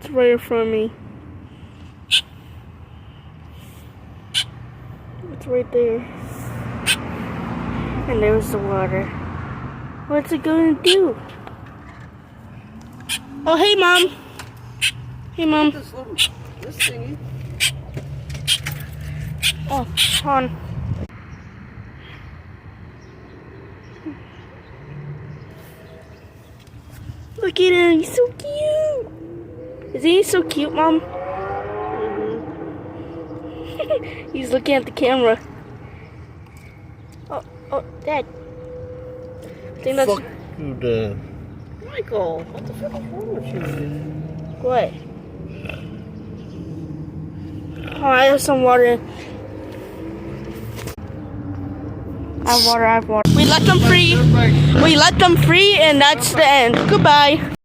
It's right in front of me. It's right there. And there's the water. What's it going to do? Oh, hey, Mom. Hey, Mom. This thingy. Oh, hold on. Look at him. He's so cute. Isn't he so cute, Mom? Mm-hmm. He's looking at the camera. Oh, Dad. I think that's... Fuck you, Dad. Michael, what the fuck is wrong with you? What? Oh, I have some water. I have water. We let them free. We let them free, and that's the end. Goodbye.